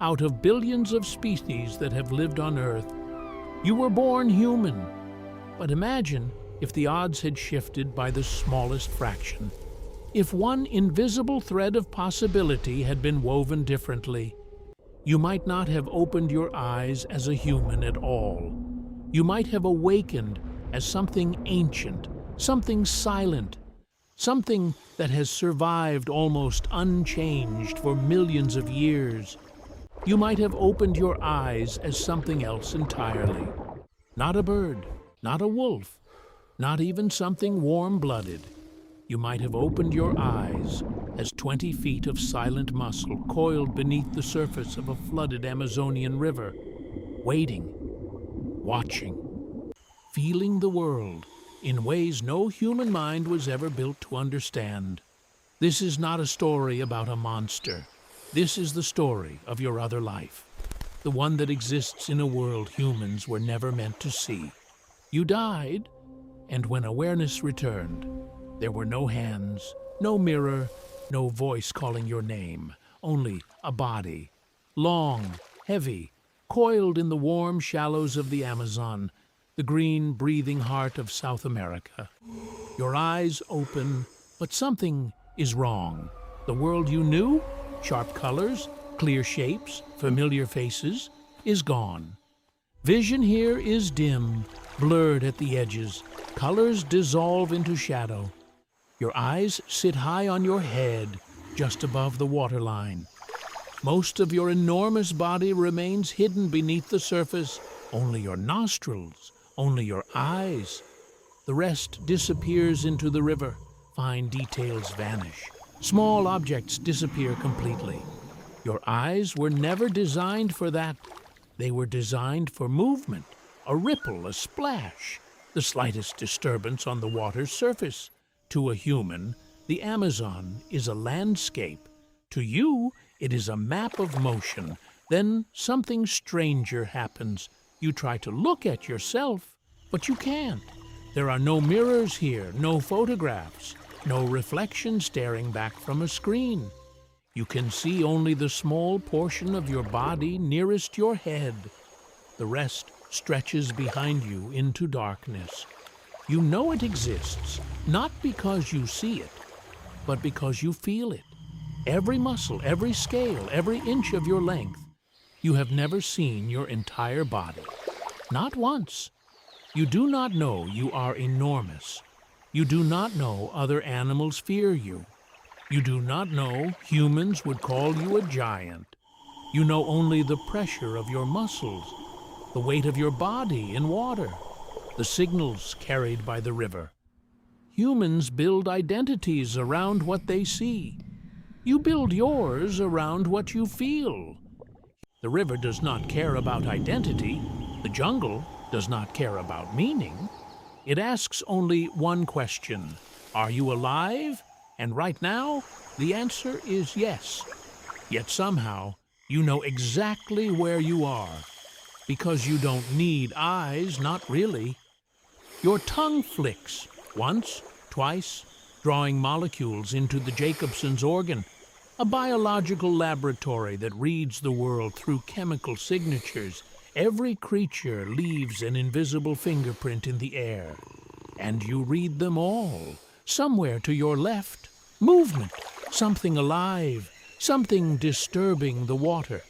Out of billions of species that have lived on Earth, you were born human. But imagine if the odds had shifted by the smallest fraction. If one invisible thread of possibility had been woven differently, you might not have opened your eyes as a human at all. You might have awakened as something ancient, something silent, something that has survived almost unchanged for millions of years. You might have opened your eyes as something else entirely. Not a bird, not a wolf, not even something warm-blooded. You might have opened your eyes as 20 feet of silent muscle coiled beneath the surface of a flooded Amazonian river, waiting, watching, feeling the world in ways no human mind was ever built to understand. This is not a story about a monster. This is the story of your other life, the one that exists in a world humans were never meant to see. You died, and when awareness returned, there were no hands, no mirror, no voice calling your name, only a body, long, heavy, coiled in the warm shallows of the Amazon, the green, breathing heart of South America. Your eyes open, but something is wrong. The world you knew, sharp colors, clear shapes, familiar faces, is gone. Vision here is dim, blurred at the edges. Colors dissolve into shadow. Your eyes sit high on your head, just above the waterline. Most of your enormous body remains hidden beneath the surface. Only your nostrils, only your eyes. The rest disappears into the river. Fine details vanish. Small objects disappear completely. Your eyes were never designed for that. They were designed for movement, a ripple, a splash, the slightest disturbance on the water's surface. To a human, the Amazon is a landscape. To you, it is a map of motion. Then something stranger happens. You try to look at yourself, but you can't. There are no mirrors here, no photographs, no reflection staring back from a screen. You can see only the small portion of your body nearest your head. The rest stretches behind you into darkness. You know it exists, not because you see it, but because you feel it. Every muscle, every scale, every inch of your length. You have never seen your entire body. Not once. You do not know you are enormous. You do not know other animals fear you. You do not know humans would call you a giant. You know only the pressure of your muscles, the weight of your body in water, the signals carried by the river. Humans build identities around what they see. You build yours around what you feel. The river does not care about identity. The jungle does not care about meaning. It asks only one question: are you alive? And right now, the answer is yes. Yet somehow, you know exactly where you are. Because you don't need eyes, not really. Your tongue flicks, once, twice, drawing molecules into the Jacobson's organ, a biological laboratory that reads the world through chemical signatures. Every creature leaves an invisible fingerprint in the air, and you read them all. Somewhere to your left, movement, something alive, something disturbing the water.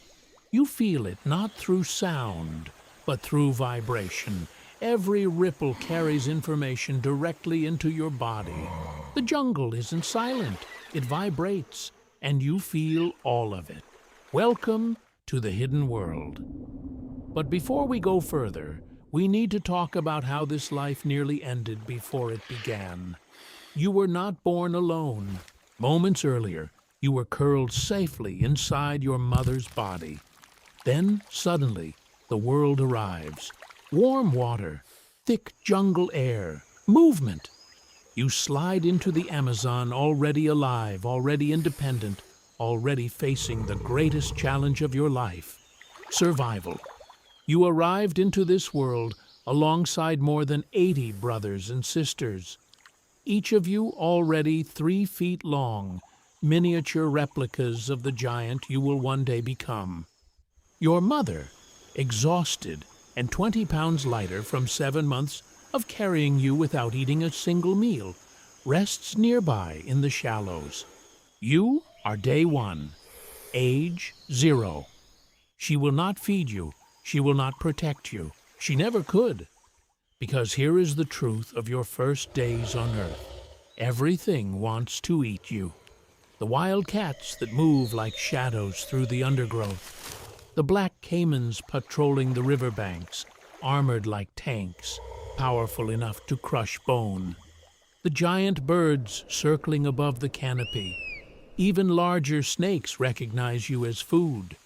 You feel it not through sound, but through vibration. Every ripple carries information directly into your body. The jungle isn't silent, it vibrates, and you feel all of it. Welcome to the hidden world. But before we go further, we need to talk about how this life nearly ended before it began. You were not born alone. Moments earlier, you were curled safely inside your mother's body. Then, suddenly, the world arrives. Warm water, thick jungle air, movement. You slide into the Amazon already alive, already independent, already facing the greatest challenge of your life: survival. You arrived into this world alongside more than 80 brothers and sisters. Each of you already 3 feet long, miniature replicas of the giant you will one day become. Your mother, exhausted and 20 pounds lighter from 7 months of carrying you without eating a single meal, rests nearby in the shallows. You are day 1, age 0. She will not feed you. She will not protect you. She never could. Because here is the truth of your first days on Earth. Everything wants to eat you. The wild cats that move like shadows through the undergrowth. The black caimans patrolling the riverbanks, armored like tanks, powerful enough to crush bone. The giant birds circling above the canopy. Even larger snakes recognize you as food.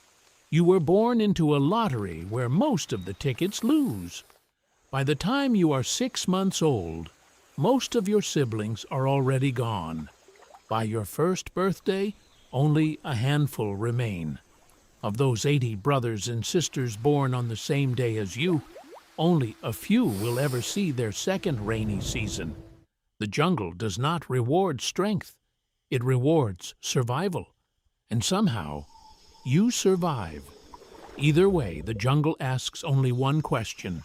You were born into a lottery where most of the tickets lose. By the time you are 6 months old, most of your siblings are already gone. By your first birthday, only a handful remain. Of those 80 brothers and sisters born on the same day as you, only a few will ever see their second rainy season. The jungle does not reward strength. It rewards survival. And somehow, you survive. Either way, the jungle asks only one question.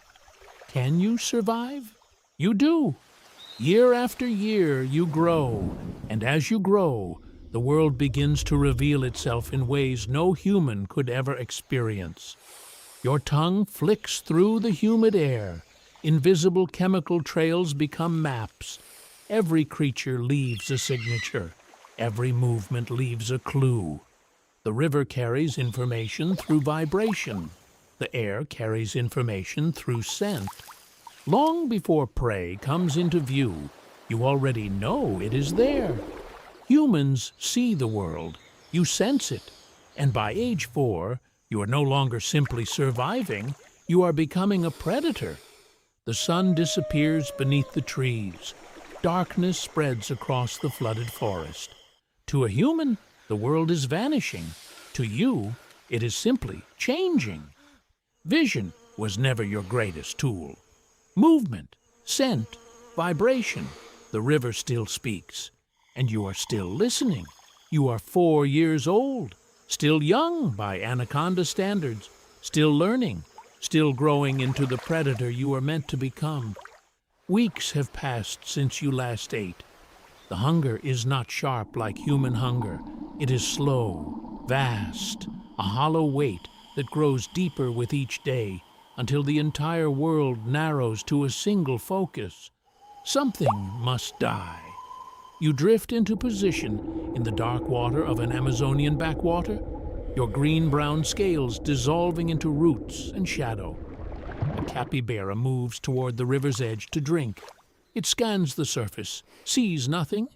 Can you survive? You do. Year after year, you grow. And as you grow, the world begins to reveal itself in ways no human could ever experience. Your tongue flicks through the humid air. Invisible chemical trails become maps. Every creature leaves a signature. Every movement leaves a clue. The river carries information through vibration. The air carries information through scent. Long before prey comes into view, you already know it is there. Humans see the world. You sense it. And by age 4, you are no longer simply surviving. You are becoming a predator. The sun disappears beneath the trees. Darkness spreads across the flooded forest. To a human, the world is vanishing. To you, it is simply changing. Vision was never your greatest tool. Movement, scent, vibration, the river still speaks. And you are still listening. You are 4 years old, still young by Anaconda standards, still learning, still growing into the predator you are meant to become. Weeks have passed since you last ate. The hunger is not sharp like human hunger. It is slow, vast, a hollow weight that grows deeper with each day until the entire world narrows to a single focus. Something must die. You drift into position in the dark water of an Amazonian backwater, your green-brown scales dissolving into roots and shadow. A capybara moves toward the river's edge to drink. It scans the surface, sees nothing.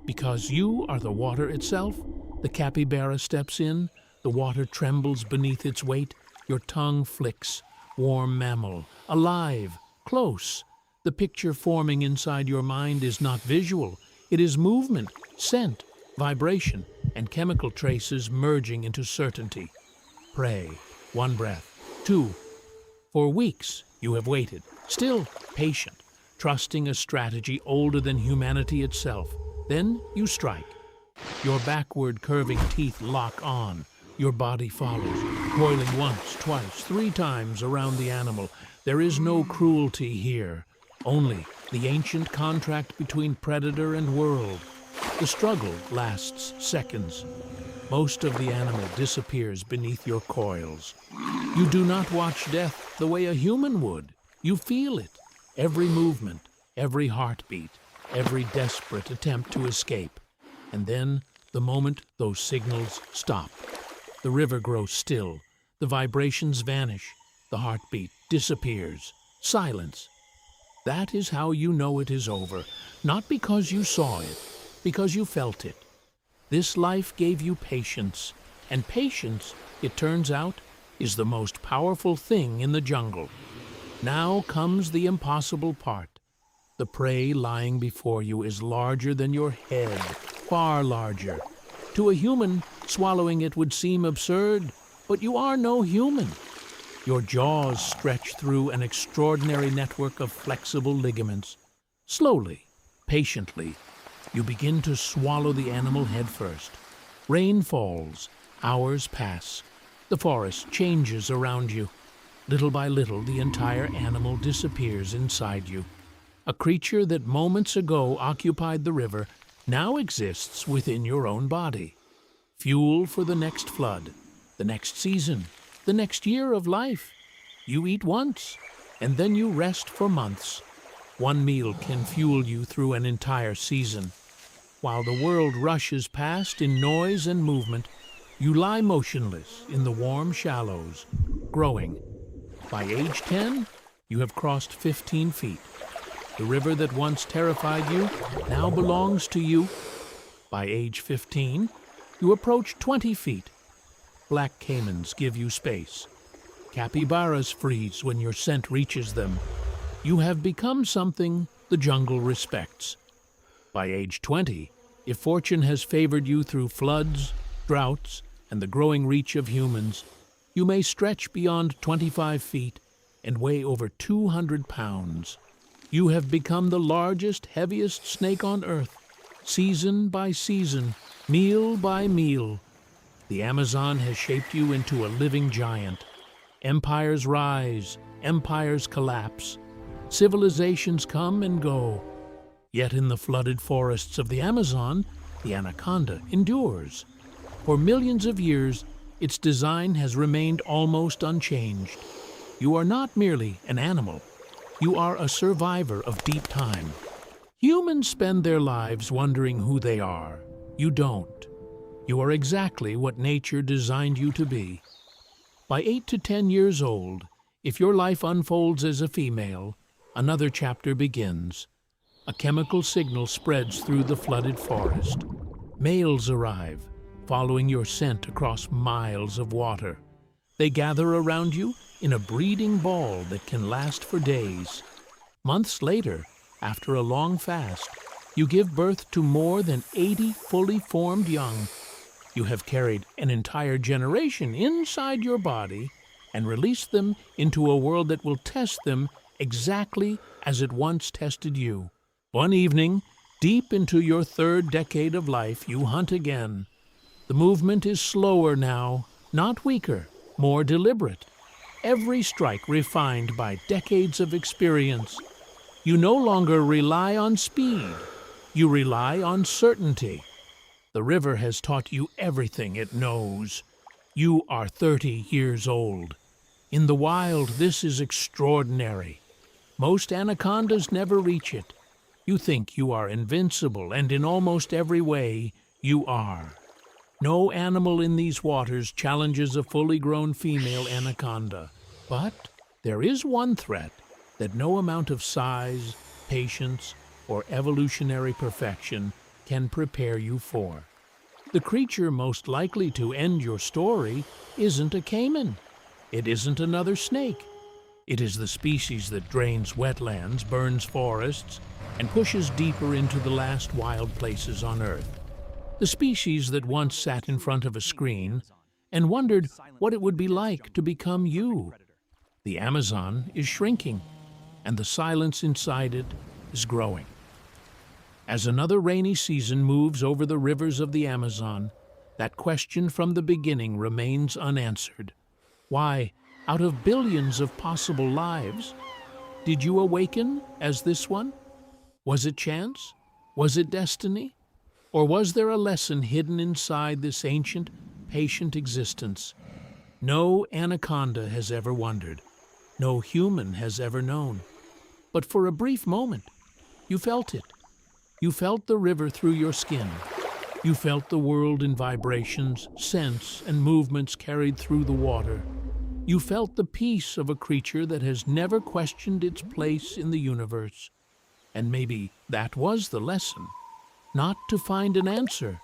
Because you are the water itself, the capybara steps in, the water trembles beneath its weight, your tongue flicks. Warm mammal, alive, close. The picture forming inside your mind is not visual. It is movement, scent, vibration, and chemical traces merging into certainty. Prey, 1 breath, 2. For weeks you have waited, still patient, trusting a strategy older than humanity itself. Then you strike. Your backward curving teeth lock on. Your body follows, coiling once, twice, 3 times around the animal. There is no cruelty here, only the ancient contract between predator and world. The struggle lasts seconds. Most of the animal disappears beneath your coils. You do not watch death the way a human would. You feel it. Every movement, every heartbeat, every desperate attempt to escape. And then, the moment those signals stop, the river grows still, the vibrations vanish, the heartbeat disappears. Silence. That is how you know it is over, not because you saw it, because you felt it. This life gave you patience, and patience, it turns out, is the most powerful thing in the jungle. Now comes the impossible part. The prey lying before you is larger than your head, far larger. To a human, swallowing it would seem absurd, but you are no human. Your jaws stretch through an extraordinary network of flexible ligaments. Slowly, patiently, you begin to swallow the animal head first. Rain falls, hours pass. The forest changes around you. Little by little, the entire animal disappears inside you. A creature that moments ago occupied the river now exists within your own body. Fuel for the next flood, the next season, the next year of life. You eat once, and then you rest for months. One meal can fuel you through an entire season. While the world rushes past in noise and movement, you lie motionless in the warm shallows, growing. By age 10, you have crossed 15 feet. The river that once terrified you now belongs to you. By age 15, you approach 20 feet. Black caimans give you space. Capybaras freeze when your scent reaches them. You have become something the jungle respects. By age 20, if fortune has favored you through floods, droughts, and the growing reach of humans, you may stretch beyond 25 feet and weigh over 200 pounds. You have become the largest, heaviest snake on earth, season by season, meal by meal. The Amazon has shaped you into a living giant. Empires rise, empires collapse. Civilizations come and go. Yet in the flooded forests of the Amazon, the anaconda endures. For millions of years, its design has remained almost unchanged. You are not merely an animal. You are a survivor of deep time. Humans spend their lives wondering who they are. You don't. You are exactly what nature designed you to be. By 8 to 10 years old, if your life unfolds as a female, another chapter begins. A chemical signal spreads through the flooded forest. Males arrive, following your scent across miles of water. They gather around you in a breeding ball that can last for days. Months later, after a long fast, you give birth to more than 80 fully formed young. You have carried an entire generation inside your body and released them into a world that will test them exactly as it once tested you. One evening, deep into your third decade of life, you hunt again. The movement is slower now, not weaker, more deliberate. Every strike refined by decades of experience. You no longer rely on speed. You rely on certainty. The river has taught you everything it knows. You are 30 years old. In the wild, this is extraordinary. Most anacondas never reach it. You think you are invincible, and in almost every way, you are. No animal in these waters challenges a fully grown female anaconda. But there is one threat that no amount of size, patience, or evolutionary perfection can prepare you for. The creature most likely to end your story isn't a caiman. It isn't another snake. It is the species that drains wetlands, burns forests, and pushes deeper into the last wild places on Earth. The species that once sat in front of a screen and wondered what it would be like to become you. The Amazon is shrinking, and the silence inside it is growing. As another rainy season moves over the rivers of the Amazon, that question from the beginning remains unanswered. Why, out of billions of possible lives, did you awaken as this one? Was it chance? Was it destiny? Or was there a lesson hidden inside this ancient, patient existence? No anaconda has ever wondered. No human has ever known. But for a brief moment, you felt it. You felt the river through your skin. You felt the world in vibrations, scents, and movements carried through the water. You felt the peace of a creature that has never questioned its place in the universe. And maybe that was the lesson. Not to find an answer,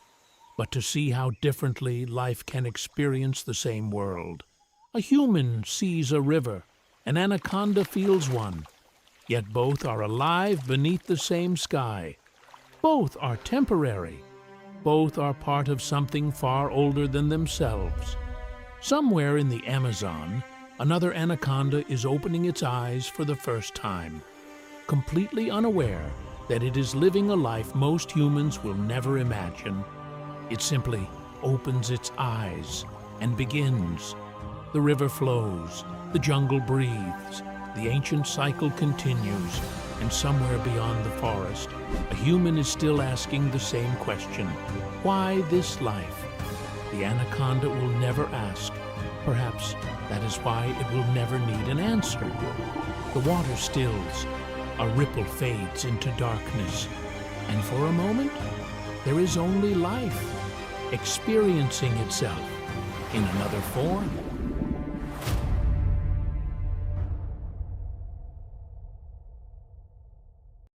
but to see how differently life can experience the same world. A human sees a river, an anaconda feels one, yet both are alive beneath the same sky. Both are temporary. Both are part of something far older than themselves. Somewhere in the Amazon, another anaconda is opening its eyes for the first time, completely unaware that it is living a life most humans will never imagine. It simply opens its eyes and begins The river flows, the jungle breathes, the ancient cycle continues, and somewhere beyond the forest, a human is still asking the same question. Why this life? The anaconda will never ask. Perhaps that is why it will never need an answer. The water stills, a ripple fades into darkness, and for a moment, there is only life, experiencing itself in another form.